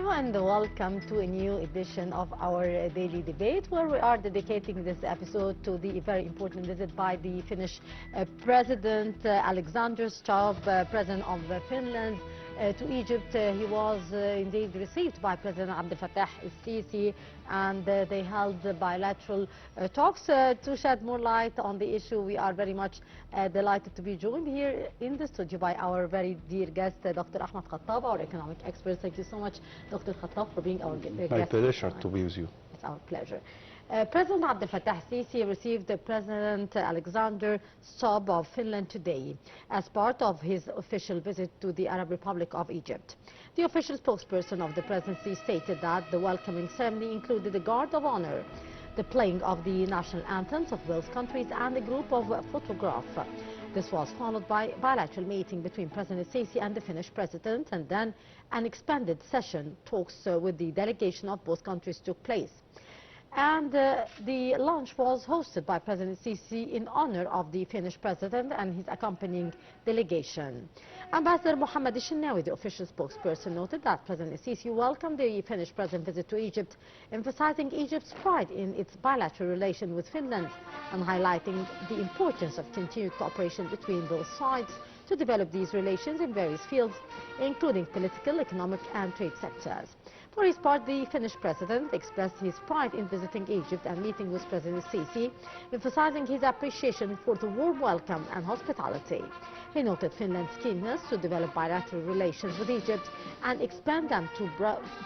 Hello and welcome to a new edition of our daily debate, where we are dedicating this episode to the very important visit by the Finnish President Alexander Stubb, President of Finland, to Egypt. He was indeed received by President Abdel Fattah al-Sisi, and they held bilateral talks. To shed more light on the issue, we are very much delighted to be joined here in the studio by our very dear guest, Dr. Ahmed Khattab, our economic expert. Thank you so much, Dr. Khattab, for being our guest. My pleasure to be with you. It's our pleasure. President Abdel Fattah al-Sisi received President Alexander Stubb of Finland today as part of his official visit to the Arab Republic of Egypt. The official spokesperson of the presidency stated that the welcoming ceremony included a guard of honor, the playing of the national anthems of both countries, and a group of photographs. This was followed by a bilateral meeting between President Sisi and the Finnish president, and then an expanded session talks with the delegation of both countries took place. And the lunch was hosted by President Sisi in honor of the Finnish president and his accompanying delegation. Ambassador Mohammed al-Shinnawi, the official spokesperson, noted that President Sisi welcomed the Finnish president's visit to Egypt, emphasizing Egypt's pride in its bilateral relation with Finland and highlighting the importance of continued cooperation between both sides to develop these relations in various fields, including political, economic and trade sectors. For his part, the Finnish president expressed his pride in visiting Egypt and meeting with President Sisi, emphasizing his appreciation for the warm welcome and hospitality. He noted Finland's keenness to develop bilateral relations with Egypt and expand them to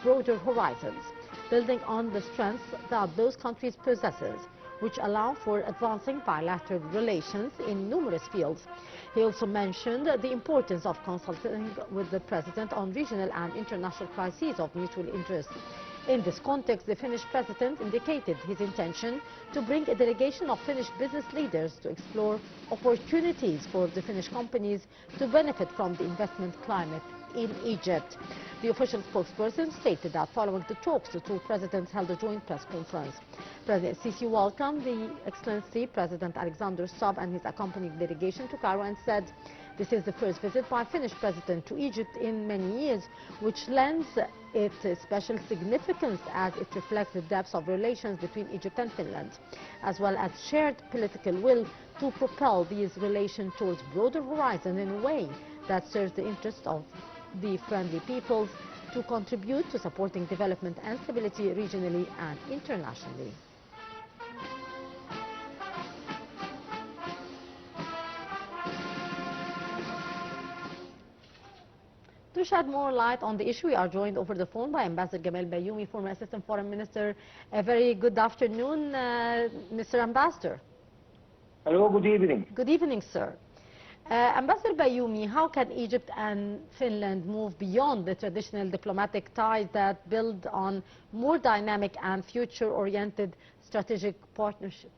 broader horizons, building on the strengths that both countries possesses, which allow for advancing bilateral relations in numerous fields. He also mentioned the importance of consulting with the President on regional and international crises of mutual interest. In this context, the Finnish President indicated his intention to bring a delegation of Finnish business leaders to explore opportunities for the Finnish companies to benefit from the investment climate in Egypt. The official spokesperson stated that following the talks, the two presidents held a joint press conference. President Sisi welcomed the Excellency President Alexander Stubb and his accompanying delegation to Cairo and said this is the first visit by Finnish President to Egypt in many years, which lends it special significance as it reflects the depths of relations between Egypt and Finland, as well as shared political will to propel these relations towards broader horizons in a way that serves the interests of the friendly peoples to contribute to supporting development and stability regionally and internationally. To shed more light on the issue, we are joined over the phone by Ambassador Gamal Baioumy, former Assistant Foreign Minister. A very good afternoon, Mr. Ambassador. Hello, good evening. Good evening, sir. Ambassador Baioumy, how can Egypt and Finland move beyond the traditional diplomatic ties that build on more dynamic and future-oriented strategic partnership?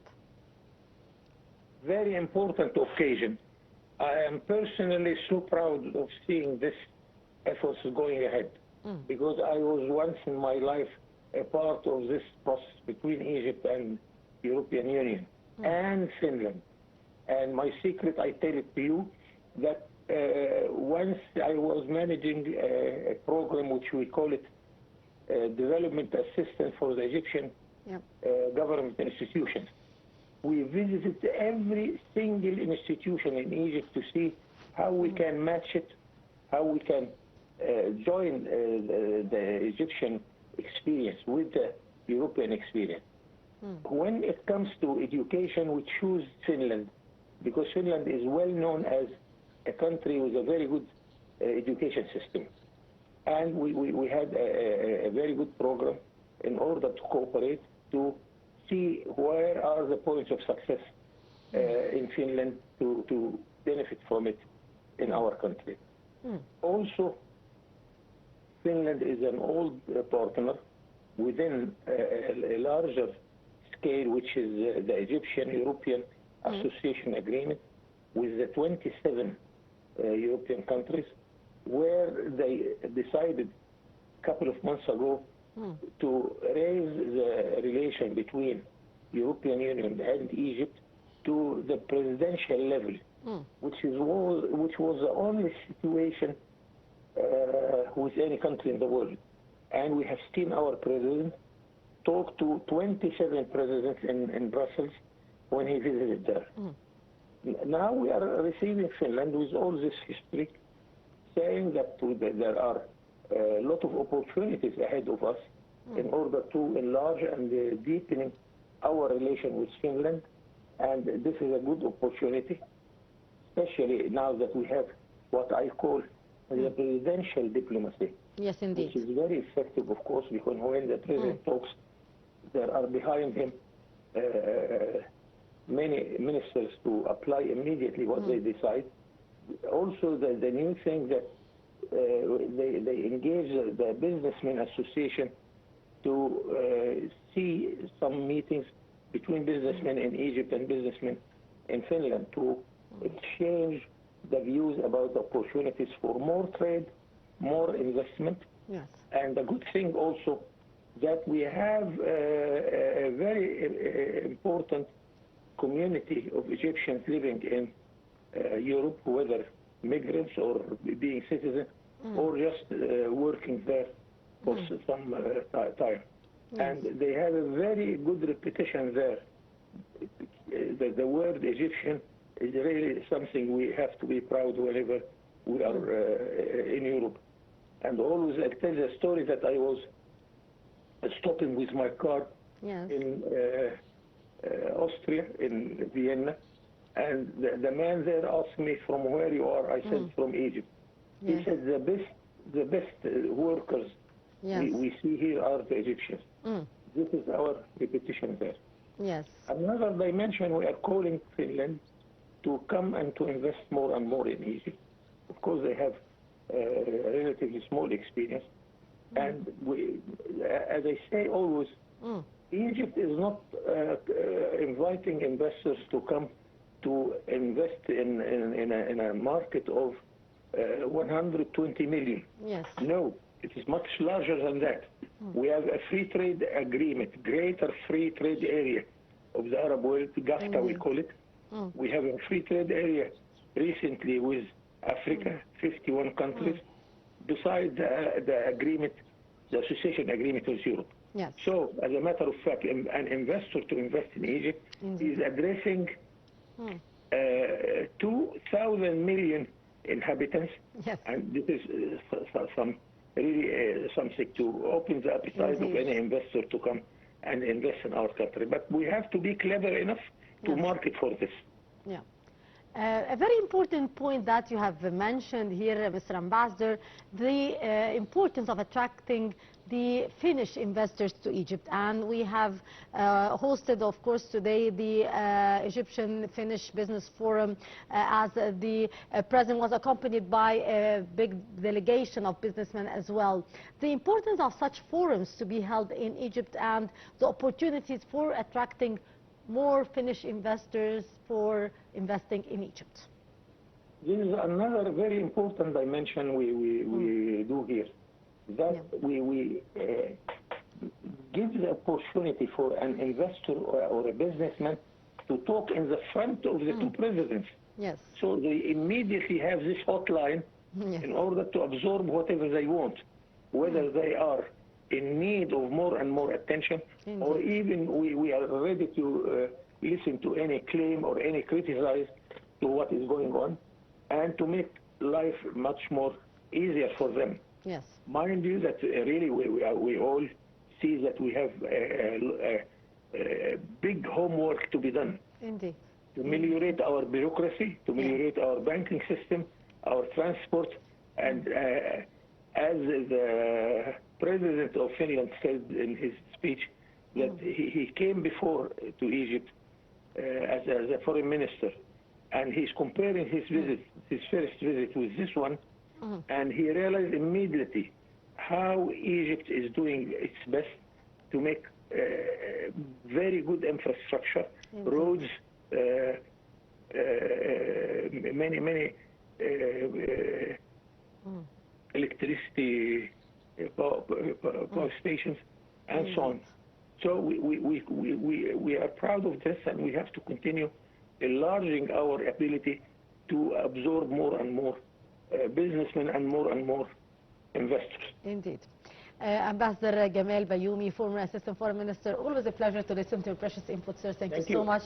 Very important occasion. I am personally so proud of seeing this efforts going ahead, because I was once in my life a part of this process between Egypt and European Union and Finland. And my secret, I tell it to you, that once I was managing a program which we call it Development Assistance for the Egyptian government institutions. We visited every single institution in Egypt to see how we can match it, how we can join the Egyptian experience with the European experience. When it comes to education, we choose Finland, because Finland is well known as a country with a very good education system. And we had a very good program in order to cooperate to see where are the points of success in Finland to benefit from it in our country. Also, Finland is an old partner within a larger scale, which is the Egyptian-European Association Agreement with the 27 European countries, where they decided a couple of months ago to raise the relation between European Union and Egypt to the presidential level, which was the only situation with any country in the world. and we have seen our president talk to 27 presidents in Brussels when he visited there. Now we are receiving Finland with all this history, saying that there are a lot of opportunities ahead of us in order to enlarge and deepening our relation with Finland. And this is a good opportunity, especially now that we have what I call the presidential diplomacy. Yes, indeed. Which is very effective, of course, because when the president talks, there are behind him many ministers to apply immediately what they decide. Also, the new thing that they engage the businessmen association to see some meetings between businessmen in Egypt and businessmen in Finland to exchange the views about opportunities for more trade, more investment. Yes. And the good thing also that we have a very important community of Egyptians living in Europe, whether migrants or being citizens, or just working there for some time. And they have a very good reputation there. The word Egyptian is really something we have to be proud whenever we are in Europe. And always I tell the story that I was stopping with my car in Austria, in Vienna, and the man there asked me from where you are. I said from Egypt. He said the best workers we see here are the Egyptians. This is our reputation there. Yes. Another dimension, we are calling Finland to come and to invest more and more in Egypt. Of course, they have a relatively small experience. And we, as I say always, Egypt is not inviting investors to come to invest in a market of 120 million. Yes. No, it is much larger than that. We have a free trade agreement, greater free trade area of the Arab world, GAFTA we call it. We have a free trade area recently with Africa, 51 countries, besides the agreement, the association agreement with Europe. Yes. So, as a matter of fact, an investor to invest in Egypt is addressing 2,000 million inhabitants, and this is really something to open the appetite of any investor to come and invest in our country. But we have to be clever enough to market for this. Yeah. A very important point that you have mentioned here, Mr. Ambassador, the importance of attracting the Finnish investors to Egypt. And we have hosted, of course, today the Egyptian-Finnish Business Forum, as the president was accompanied by a big delegation of businessmen as well. The importance of such forums to be held in Egypt and the opportunities for attracting more Finnish investors for investing in Egypt. This is another very important dimension we do here, that we give the opportunity for an investor or a businessman to talk in the front of the two presidents. Yes. So they immediately have this hotline in order to absorb whatever they want, whether they are in need of more and more attention, or even we are ready to listen to any claim or any criticize to what is going on, and to make life much more easier for them. Yes. Mind you that really we all see that we have a big homework to be done. Indeed. To ameliorate our bureaucracy, to ameliorate our banking system, our transport, and as the President of Finland said in his speech, that he came before to Egypt as a foreign minister, and he's comparing his visit, his first visit with this one, and he realized immediately how Egypt is doing its best to make very good infrastructure, roads, many electricity power stations, and so on. So we are proud of this, and we have to continue enlarging our ability to absorb more and more businessmen and more investors. Indeed. Ambassador Gamal Baioumy, former Assistant Foreign Minister, always a pleasure to listen to your precious input, sir. Thank you so much.